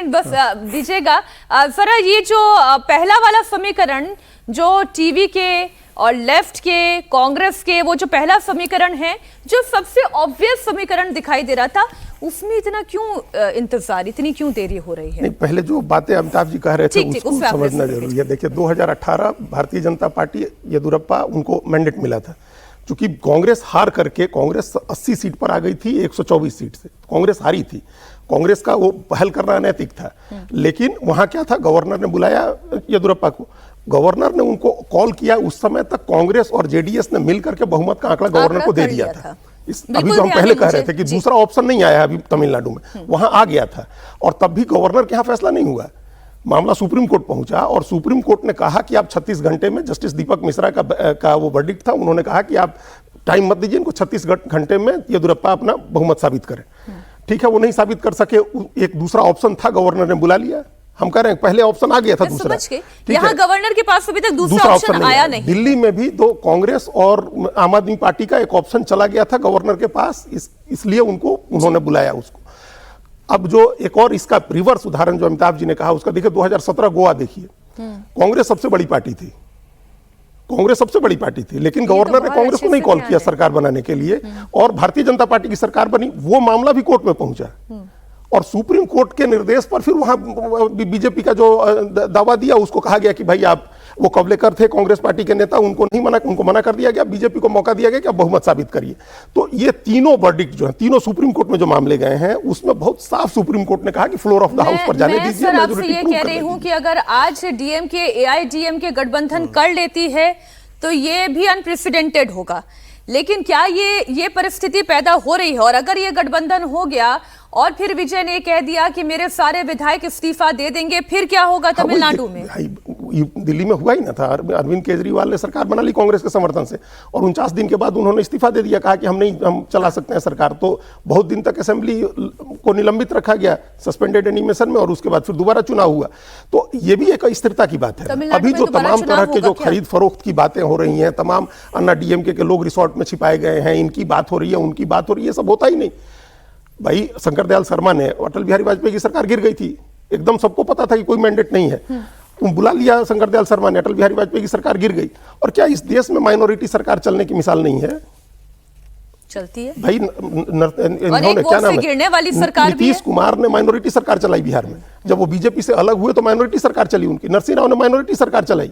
Minute बस दीजिएगा जरा, ये जो पहला वाला समीकरण जो टीवी के और लेफ्ट के कांग्रेस के, वो जो पहला समीकरण है जो सबसे ऑब्वियस समीकरण दिखाई दे रहा था, उसमें इतना क्यों इंतजार, इतनी क्यों देरी हो रही है? नहीं, पहले जो बातें अमिताभ जी कह रहे थे उसको समझना जरूरी है। देखिए 2018 भारतीय जनता पार्टी, येदियुरप्पा, उनको मैंडेट मिला था। चूंकि कांग्रेस हार करके, कांग्रेस 80 सीट पर आ गई थी 124 सीट से, कांग्रेस हारी थी। कांग्रेस का वो पहल करना अनैतिक था, लेकिन वहां क्या था, गवर्नर ने बुलाया येदियुरप्पा को, गवर्नर ने उनको कॉल किया। उस समय तक कांग्रेस और जेडीएस ने मिलकर के बहुमत का आंकड़ा गवर्नर को दे दिया था। अभी जो हम पहले कह रहे थे कि दूसरा ऑप्शन नहीं आया अभी तमिलनाडु में, वहां आ गया था, और तब भी गवर्नर के यहाँ फैसला नहीं हुआ। मामला सुप्रीम कोर्ट पहुंचा और सुप्रीम कोर्ट ने कहा कि आप 36 घंटे में, जस्टिस दीपक मिश्रा का वो वर्डिक्ट था, उन्होंने कहा कि आप टाइम मत दीजिए इनको, 36 घंटे में येदियुरप्पा अपना बहुमत साबित करें। ठीक है, वो नहीं साबित कर सके, एक दूसरा ऑप्शन था, गवर्नर ने बुला लिया। हम कह रहे हैं पहले ऑप्शन आ गया था, दूसरा यहाँ गवर्नर के पास अभी तक दूसरा ऑप्शन आया नहीं। दिल्ली में भी तो कांग्रेस और आम आदमी पार्टी का एक ऑप्शन चला गया था गवर्नर के पास, इसलिए उन्होंने बुलाया उसको। अब जो एक और इसका रिवर्स उदाहरण जो अमिताभ जी ने कहा उसका देखिए, 2017 गोवा देखिए, कांग्रेस सबसे बड़ी पार्टी थी, कांग्रेस सबसे बड़ी पार्टी थी, लेकिन गवर्नर ने कांग्रेस को नहीं कॉल किया सरकार बनाने के लिए, और भारतीय जनता पार्टी की सरकार बनी। वो मामला भी कोर्ट में पहुंचा, और सुप्रीम कोर्ट के निर्देश पर फिर वहां बीजेपी का जो दावा दिया, उसको कहा गया कि भाई आप, वो कवलेकर थे कांग्रेस पार्टी के नेता, उनको मना कर दिया गया, बीजेपी को मौका दिया गया कि आप बहुमत साबित करिए। तो ये तीनों वर्डिक्ट जो है, तीनों सुप्रीम कोर्ट में जो मामले गए हैं, उसमें बहुत साफ सुप्रीम कोर्ट ने कहा कि फ्लोर ऑफ द हाउस पर जाने दीजिए। मैं आपसे ये कह रही हूं कि अगर आज डीएमके एआईडीएमके गठबंधन कर लेती है तो ये भी अनप्रेसिडेंटेड होगा, लेकिन क्या ये परिस्थिति पैदा हो रही है? और अगर ये गठबंधन हो गया और फिर विजय ने कह दिया कि मेरे सारे विधायक इस्तीफा दे देंगे, फिर क्या होगा तमिलनाडु में? दिल्ली में हुआ ही ना था, अरविंद केजरीवाल ने सरकार बना ली कांग्रेस के समर्थन से, और 49 दिन के बाद उन्होंने इस्तीफा दे दिया, कहा कि हम चला सकते हैं सरकार। तो बहुत दिन तक असेंबली को निलंबित रखा गया, सस्पेंडेड एनिमेशन में, और उसके बाद फिर दोबारा चुनाव हुआ। तो ये भी एक स्थिरता की बात है। अभी जो तमाम तरह के जो खरीद फरोख्त की बातें हो रही हैं, तमाम अन्ना डीएमके के लोग रिसोर्ट में छिपाए गए हैं, इनकी बात हो रही है, उनकी बात हो रही है, सब होता ही नहीं। भाई शंकर दयाल शर्मा ने, अटल बिहारी वाजपेयी की सरकार गिर गई थी, एकदम सबको पता था कि कोई मैंडेट नहीं है, तुम बुला लिया शंकर दयाल शर्मा ने, अटल बिहारी वाजपेयी की सरकार गिर गई। और क्या इस देश में माइनॉरिटी सरकार चलने की मिसाल नहीं है? चलती है भाई। इन्होंने क्या नाम है, गिरने वाली सरकार भी है। नीतीश कुमार ने माइनॉरिटी सरकार चलाई बिहार में, जब वो बीजेपी से अलग हुए तो माइनॉरिटी सरकार चली उनकी। नरसिंह राव ने माइनॉरिटी सरकार चलाई,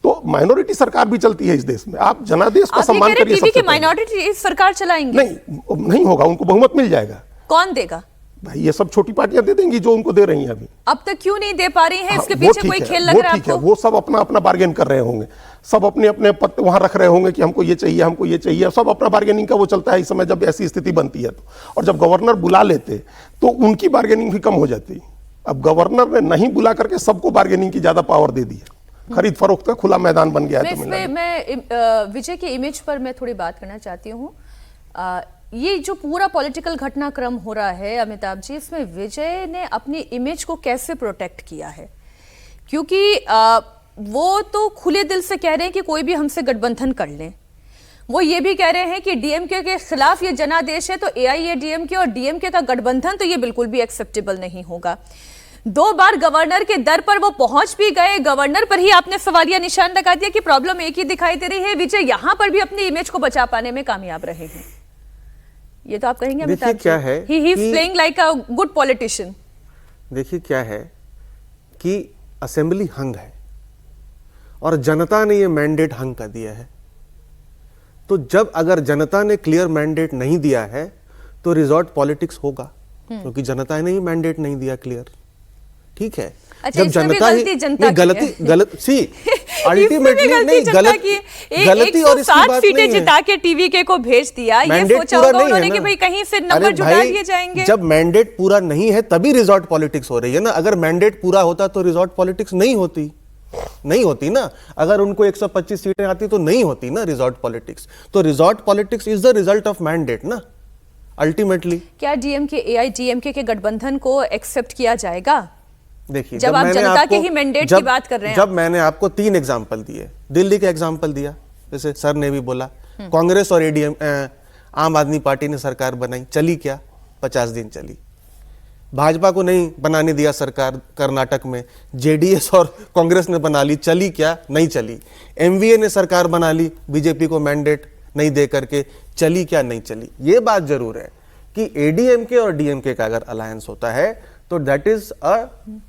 तो माइनॉरिटी सरकार भी चलती है इस देश में। आप जनादेश का सम्मान करिए। टीवी की माइनॉरिटी सरकार चलाएंगे? नहीं होगा, उनको बहुमत मिल जाएगा। कौन देगा? भाई ये सब छोटी पार्टियां दे देंगी जो उनको दे रही हैं अभी। अब तक क्यों नहीं दे पा रही हैं? इसके पीछे कोई खेल लग रहा है आपको? वो सब अपना अपना बार्गेन कर रहे होंगे, सब अपने अपने पत्ते वहां रख रहे होंगे कि हमको ये चाहिए, हमको ये चाहिए, सब अपना बार्गेनिंग का वो चलता है इस समय, जब ऐसी स्थिति बनती है तो। और जब गवर्नर बुला लेते तो उनकी बार्गेनिंग भी कम हो जाती। अब गवर्नर ने नहीं बुला करके सबको बार्गेनिंग की ज्यादा पावर दे दी है, खरीद फरोख्त का खुला मैदान बन गया है। मैं विजय की इमेज पर मैं थोड़ी बात करना चाहती हूँ। ये जो पूरा पॉलिटिकल घटनाक्रम हो रहा है अमिताभ जी, इसमें विजय ने अपनी इमेज को कैसे प्रोटेक्ट किया है? क्योंकि वो तो खुले दिल से कह रहे हैं कि कोई भी हमसे गठबंधन कर ले। वो ये भी कह रहे हैं कि डीएमके के खिलाफ ये जनादेश है, तो एआईएडीएमके और डीएमके का गठबंधन तो ये बिल्कुल भी एक्सेप्टेबल नहीं होगा। 2 बार गवर्नर के दर पर वो पहुंच भी गए, गवर्नर पर ही आपने सवालिया निशान लगा दिया कि प्रॉब्लम एक ही दिखाई दे रही है। विजय यहां पर भी अपनी इमेज को बचा पाने में कामयाब रहे हैं, ये तो आप कहेंगे अमिताभ जी? क्या है, he is playing like a good politician। देखिए क्या है कि असेंबली हंग है और जनता ने ये मैंडेट हंग कर दिया है। तो जब अगर जनता ने क्लियर मैंडेट नहीं दिया है तो रिजॉर्ट पॉलिटिक्स होगा, क्योंकि जनता ने ही मैंडेट नहीं दिया क्लियर। ठीक है, अच्छा, जब जनता ही गलती सी अल्टीमेटली नहीं गलती और इसकी बात सीटें जिता के टीवीके को भेज दिया, ये सोचा होगा उन्होंने कि भाई कहीं से नंबर जुटा लिए जाएंगे। जब मैंडेट पूरा नहीं है तभी रिजॉर्ट पॉलिटिक्स हो रही है ना। अगर मैंडेट पूरा होता तो रिजॉर्ट पॉलिटिक्स नहीं होती ना। अगर उनको 125 सीटें आती तो नहीं होती ना रिजॉर्ट पॉलिटिक्स। तो resort politics is the result of mandate ना अल्टीमेटली। क्या डीएमके एआईडीएमके के गठबंधन को एक्सेप्ट किया जाएगा? देखिए, जब आप जनता के ही मैंडेट की बात कर रहे हैं, जब मैंने आपको 3 एग्जांपल दिए, दिल्ली का एग्जांपल दिया, जैसे सर ने भी बोला, कांग्रेस और आम आदमी पार्टी ने सरकार बनाई, चली क्या? 50 दिन चली। भाजपा को नहीं बनाने दिया सरकार कर्नाटक में, जेडीएस और कांग्रेस ने बना ली, चली क्या? नहीं चली। एमवीए ने सरकार बना ली बीजेपी को मैंडेट नहीं दे करके, चली क्या? नहीं चली। ये बात जरूर है कि एडीएमके और डीएमके का अगर अलायंस होता है तो दैट इज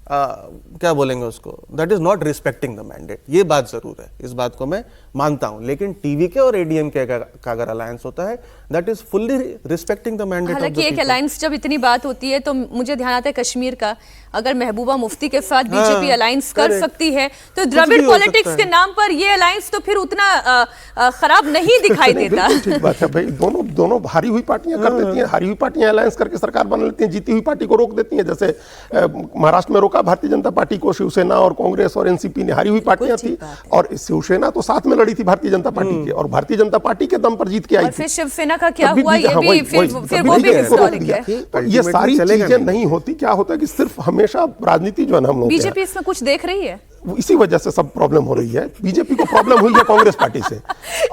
क्या बोलेंगे उसको, that is not respecting the mandate. ये बात जरूर है, इस बात को मैं मानता हूं। लेकिन टीवीके और एडीएमके का अगर अलायंस होता है that is fully respecting the mandate. हालांकि एक अलायंस जब इतनी बात होती है तो मुझे ध्यान आता है कश्मीर का, अगर महबूबा मुफ्ती के साथ बीजेपी अलायंस कर सकती है तो द्रविड़ पॉलिटिक्स के नाम पर ये अलायंस तो फिर उतना खराब नहीं दिखाई देता। ठीक बात है भाई, दोनों हारी हुई पार्टियां कर देती हैं, हारी हुई पार्टियां अलायंस करके सरकार बना लेती हैं, जीती हुई पार्टी को रोक देती हैं। जैसे महाराष्ट्र में रोका भारतीय जनता पार्टी को शिवसेना और कांग्रेस और एनसीपी ने, हारी हुई पार्टियां थी, और शिवसेना तो साथ में लड़ी थी भारतीय जनता पार्टी के, और भारतीय जनता पार्टी के दम पर जीत के आई थी। फिर शिवसेना का क्या हुआ, ये भी फिर वो भी हिस्टोरिक है। तो ये सारी चीजें नहीं होती, क्या होता है कि सिर्फ हमेशा राजनीति जो है ना हम लोग, बीजेपी इसमें कुछ देख रही है, इसी वजह से सब प्रॉब्लम हो रही है। बीजेपी को प्रॉब्लम हुई है कांग्रेस पार्टी से।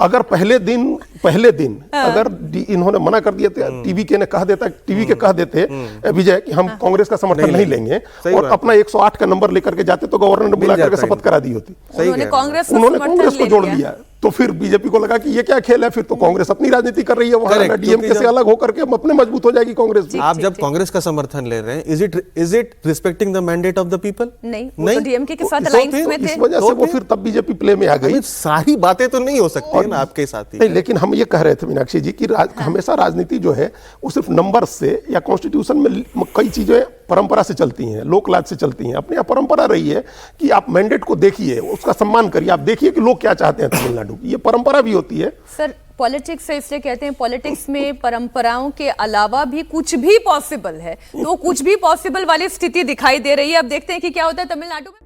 अगर पहले दिन अगर इन्होंने मना कर दिया था, टीवीके कह देते विजय कि हम कांग्रेस का समर्थन नहीं लेंगे और अपना 108 का नंबर लेकर के जाते तो गवर्नर ने बुला करके शपथ करा दी होती। उन्होंने कांग्रेस को जोड़ लिया, तो फिर बीजेपी को लगा कि ये क्या खेल है, फिर तो कांग्रेस अपनी राजनीति कर रही है वहां, डीएमके से अलग होकर के अपने मजबूत हो जाएगी कांग्रेस। आप जब कांग्रेस का समर्थन ले रहे हैं, is it respecting the mandate of the people? नहीं, डीएमके के साथ अलायंस में थे, इस वजह से वो फिर तब बीजेपी प्ले में आ गई। सारी बातें तो नहीं हो सकती है ना आपके साथ ही। नहीं, लेकिन हम ये कह रहे थे मीनाक्षी जी कि हमेशा राजनीति जो है वो सिर्फ नंबर से या कॉन्स्टिट्यूशन में कई चीजें परंपरा से चलती हैं, लोकलाज से चलती हैं। अपनी परंपरा रही है कि आप मैंडेट को देखिए, उसका सम्मान करिए, आप देखिए कि लोग क्या चाहते हैं तमिलनाडु की, ये परंपरा भी होती है। सर, पॉलिटिक्स से इसलिए कहते हैं, पॉलिटिक्स में परंपराओं के अलावा भी कुछ भी पॉसिबल है, तो कुछ भी पॉसिबल वाली स्थिति दिखाई दे रही है। अब देखते हैं कि क्या होता है तमिलनाडु में।